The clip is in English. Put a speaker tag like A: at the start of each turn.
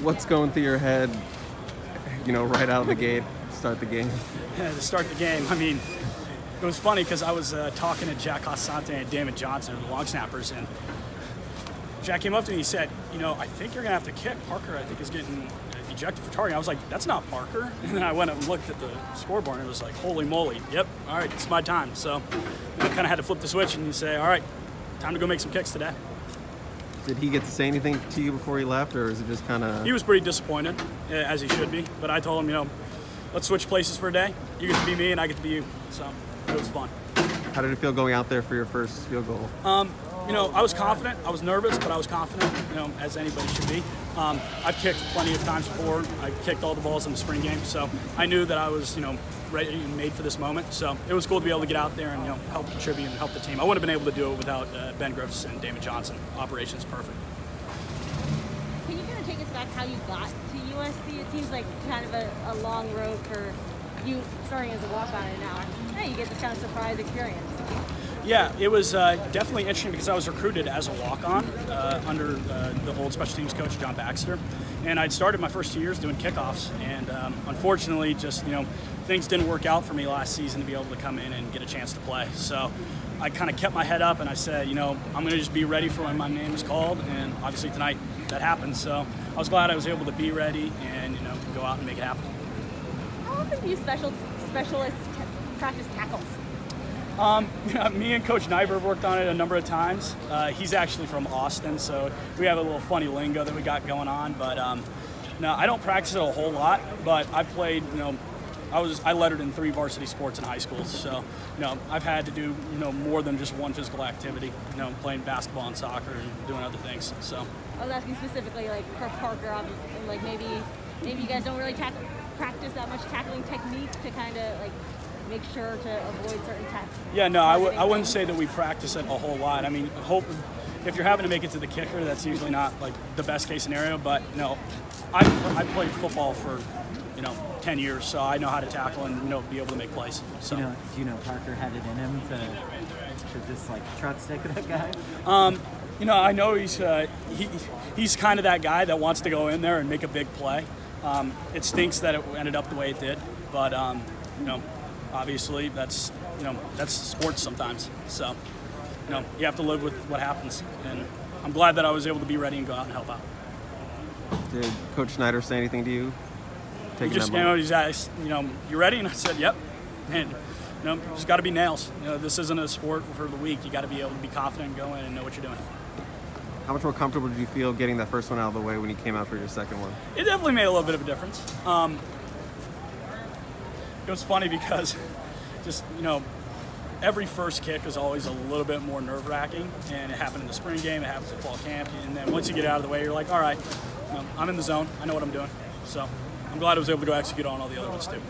A: What's going through your head, right out of the gate, start the game?
B: Yeah, to start the game, I mean, it was funny because I was talking to Jack Costante and Damon Johnson, the long snappers, and Jack came up to me and he said, I think you're going to have to kick. Parker, I think, is getting ejected for targeting. I was like, that's not Parker. And then I went and looked at the scoreboard and it was like, holy moly, yep, all right, it's my time. So I kind of had to flip the switch and you say, all right, time to go make some kicks today.
A: Did he get to say anything to you before he left, or is it just kind of...
B: He was pretty disappointed, as he should be. But I told him, let's switch places for a day. You get to be me and I get to be you. So it was fun.
A: How did it feel going out there for your first field goal?
B: I was confident. I was nervous, but I was confident, as anybody should be. I've kicked plenty of times before. I kicked all the balls in the spring game, so I knew that I was, ready and made for this moment. So it was cool to be able to get out there and, help contribute and help the team. I wouldn't have been able to do it without Ben Griffiths and Damon Johnson. Operations perfect.
C: Can you kind of take us back how you got to USC? It seems like kind of a long road for you starting as a walk-on and now you get this kind of surprise experience.
B: Yeah, it was definitely interesting because I was recruited as a walk-on under the old special teams coach, John Baxter. And I'd started my first 2 years doing kickoffs. And unfortunately, just, things didn't work out for me last season to be able to come in and get a chance to play. So I kind of kept my head up and I said, I'm going to just be ready for when my name is called. And obviously tonight that happened. So I was glad I was able to be ready and, go out and make it happen.
C: How often do you specialists practice tackles?
B: Me and Coach Nyberg have worked on it a number of times. He's actually from Austin, so we have a little funny lingo that we got going on. But no, I don't practice it a whole lot. But I played, I lettered in 3 varsity sports in high school, so I've had to do more than just one physical activity. Playing basketball and soccer and doing other things. So
C: I was asking specifically, like for Parker, and like maybe you guys don't really practice that much tackling technique to kind of like make sure to avoid certain tackles.
B: Yeah, no, I wouldn't say that we practice it a whole lot. I mean, if you're having to make it to the kicker, that's usually not like the best case scenario. But I played football for 10 years, so I know how to tackle and be able to make plays. So
D: do you know Parker had it in him to just like truck stick that guy?
B: I know he's kind of that guy that wants to go in there and make a big play. It stinks that it ended up the way it did, but obviously that's sports sometimes. So you have to live with what happens, and I'm glad that I was able to be ready and go out and help out.
A: Did Coach Snyder say anything to you?
B: He just he's asked, you ready? And I said, yep. And just got to be nails. This isn't a sport for the weak. You got to be able to be confident and go in and know what you're doing.
A: How much more comfortable did you feel getting that first one out of the way when you came out for your second one?
B: It definitely made a little bit of a difference. It was funny because just, every first kick is always a little bit more nerve-wracking, and it happened in the spring game, it happens at fall camp, and then once you get out of the way, you're like, all right, I'm in the zone, I know what I'm doing. So I'm glad I was able to go execute on all the other ones too.